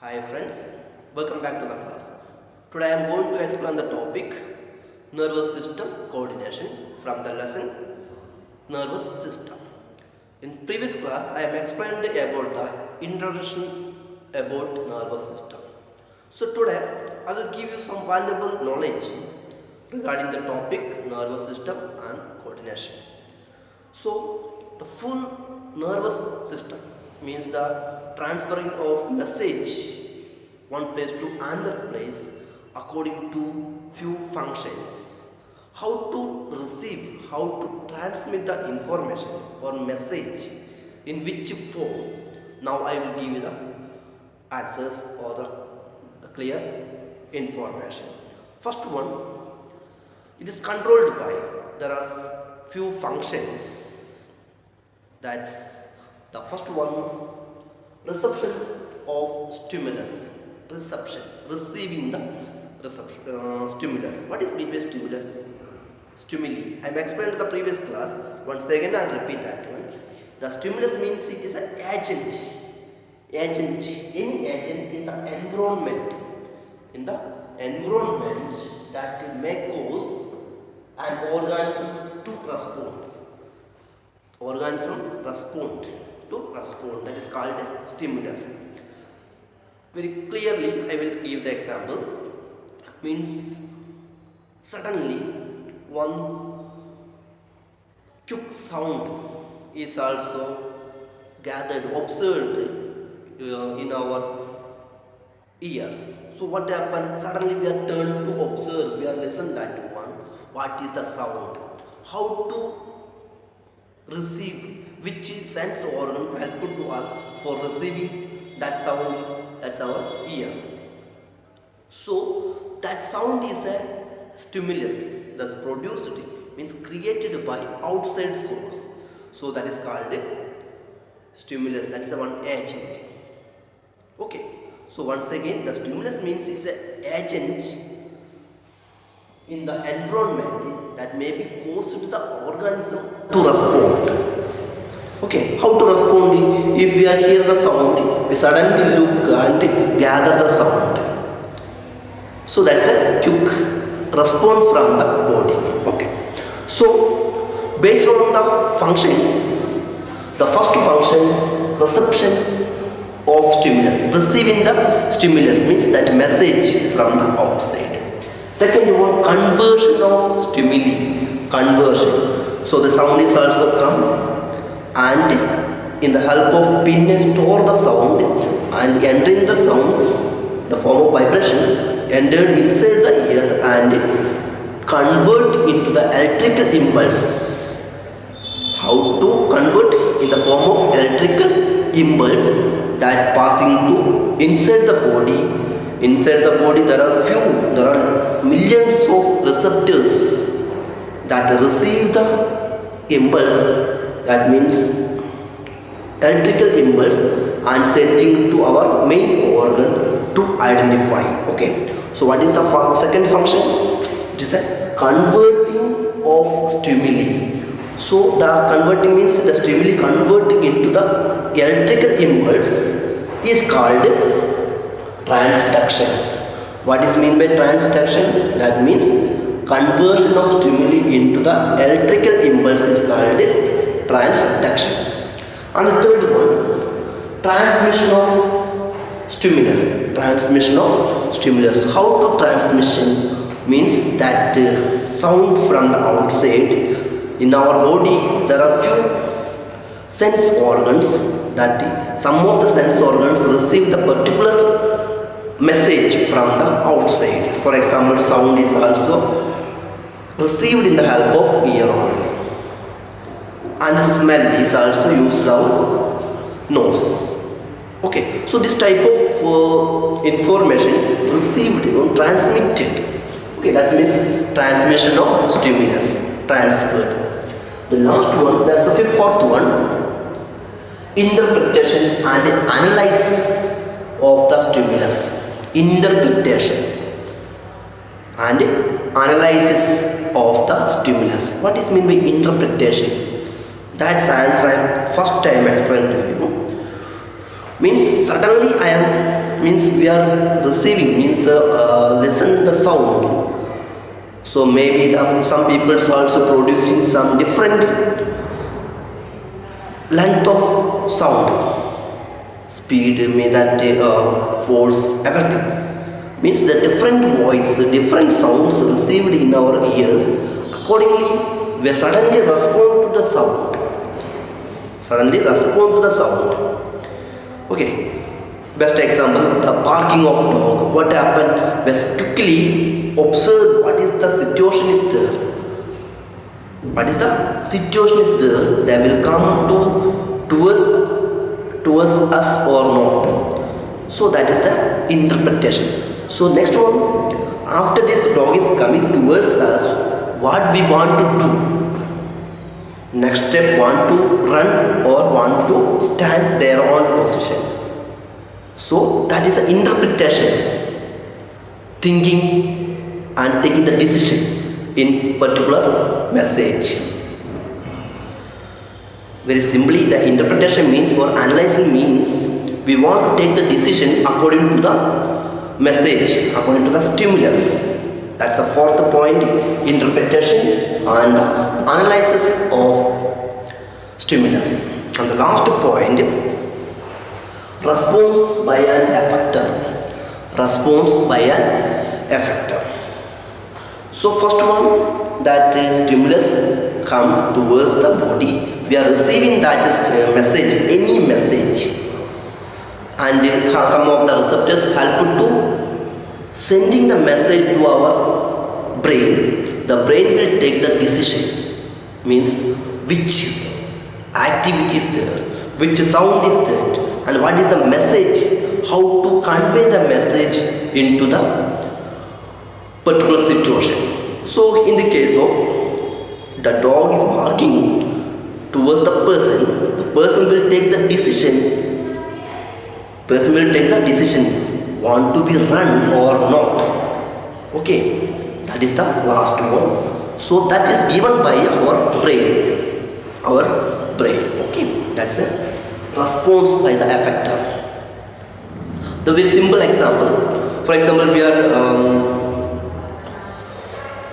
Hi friends, welcome back to the class. Today I am going to explain the topic nervous system coordination from the lesson nervous system. In previous class I have explained about the introduction about nervous system. So today I will give you some valuable knowledge regarding the topic nervous system and coordination. So the full nervous system means the transferring of message one place to another place according to few functions. How to receive, how to transmit the informations or message, in which form. Now I will give you the answers or the clear information. First one, it is controlled by, there are few functions. That's the first one, reception of stimulus. Reception, receiving the stimulus. What is mean by stimulus? Stimuli. I have explained in the previous class. Once again I will repeat that one. The stimulus means it is an agent. Any agent in the environment. In the environment that may cause an organism to respond. Organism respond. That is called stimulus. Very clearly I will give the example. Means suddenly one quick sound is also gathered, observed in our ear. So what happens? Suddenly we are turned to observe, we are listen that one. What is the sound? How to receive, which sense organ helpful to us for receiving that sound? That's our ear. So that sound is a stimulus that's produced, means created by outside source. So that is called a stimulus. That is the one agent. Okay. So once again, the stimulus means it's an agent in the environment that may be caused to the organism to respond. Okay, how to respond? If we are hear the sound, we suddenly look and gather the sound. So that's a quick response from the body. Okay. So based on the functions, the first function, reception of stimulus. Receiving the stimulus means that message from the outside. Second one, conversion of stimuli. Conversion. So the sound is also come, and in the help of pin store the sound, and entering the sounds, the form of vibration entered inside the ear and convert into the electrical impulse. How to convert in the form of electrical impulse that passing to inside the body. Inside the body there are millions of receptors that receive the impulse. That means electrical impulse and sending to our main organ to identify. Okay. So what is the second function? It is a converting of stimuli. So the converting means the stimuli converting into the electrical impulse is called transduction. What is mean by transduction? That means conversion of stimuli into the electrical impulse is called transduction. And the third one, transmission of stimulus. Transmission of stimulus. How to transmission? Means that sound from the outside. In our body there are few sense organs that some of the sense organs receive the particular message from the outside. For example, sound is also received in the help of ear only. And smell is also used our nose. Okay, so this type of information is received or transmitted. Okay, that means transmission of stimulus, transferred. The last one, that's the fourth one, interpretation and analysis of the stimulus. Interpretation and analysis of the stimulus. What is mean by interpretation? That's answer I first time explained to you. Means suddenly I am means we are receiving, means listen the sound. So maybe some people also producing some different length of sound, speed, may that force, everything. Means the different voice, the different sounds received in our ears, accordingly we suddenly respond to the sound. Okay, best example, the barking of dog. What happened? We quickly observe what is the situation is there. They will come towards us or not. So that is the interpretation. So next one, after this dog is coming towards us, what we want to do? Next step, want to run or want to stand their own position. So that is the interpretation, thinking and taking the decision in particular message. Very simply, the interpretation means, or analyzing means, we want to take the decision according to the message, according to the stimulus. That's the fourth point, interpretation and analysis of stimulus. And the last point, response by an effector. So first one, that stimulus come towards the body, we are receiving that message, any message, and some of the receptors help to sending the message to our brain. The brain will take the decision, means which activity is there, which sound is that, and what is the message, how to convey the message into the particular situation. So in the case of the dog is barking towards the person will take the decision. Want to be run or not. Okay, that is the last one. So that is given by our brain. Okay, that's a response by the effector. The very simple example, for example, we are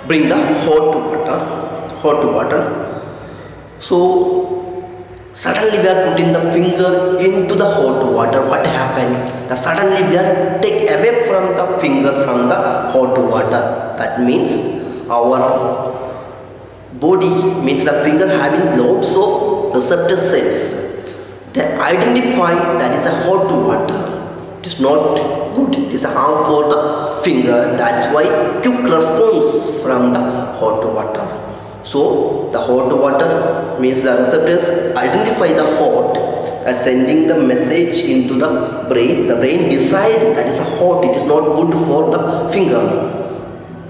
bring the hot water. So suddenly we are putting the finger into the hot water. What happened? Suddenly we are take away from the finger from the hot water. That means our body, means the finger having lots of receptor cells. They identify that is a hot water. It is not good. It is a harm for the finger. That's why quick response from the hot water. So the hot water means the receptors identify the hot, sending the message into the brain. The brain decide that is a hot, it is not good for the finger.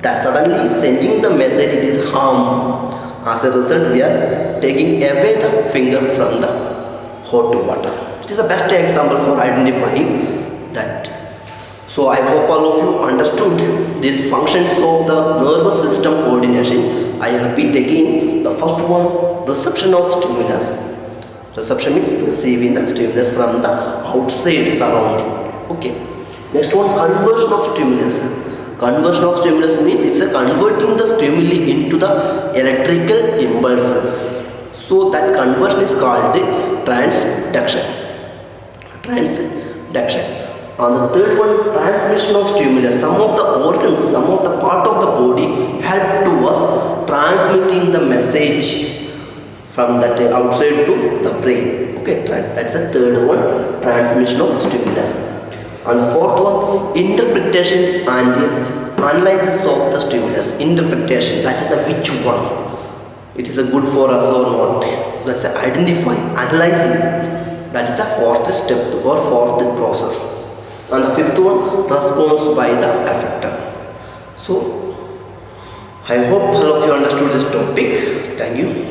That suddenly sending the message, it is harm. As a result, we are taking away the finger from the hot water. It is the best example for identifying that. So I hope all of you understood these functions of the nervous system coordination. I repeat again, the first one, reception of stimulus. Reception means receiving the stimulus from the outside surrounding. Okay. Next one, conversion of stimulus. Conversion of stimulus means it's converting the stimuli into the electrical impulses. So that conversion is called transduction. And the third one, transmission of stimulus. Some of the organs, some of the part of the body help to us transmitting the message from that outside to the brain. Okay, that's the third one, transmission of stimulus. And the fourth one, interpretation and analysis of the stimulus. Interpretation, that is a which one, it is a good for us or not. Let's say identify, analyzing. That is a fourth step or fourth process. And the fifth one, response by the effector. So I hope all of you understood this topic. Thank you.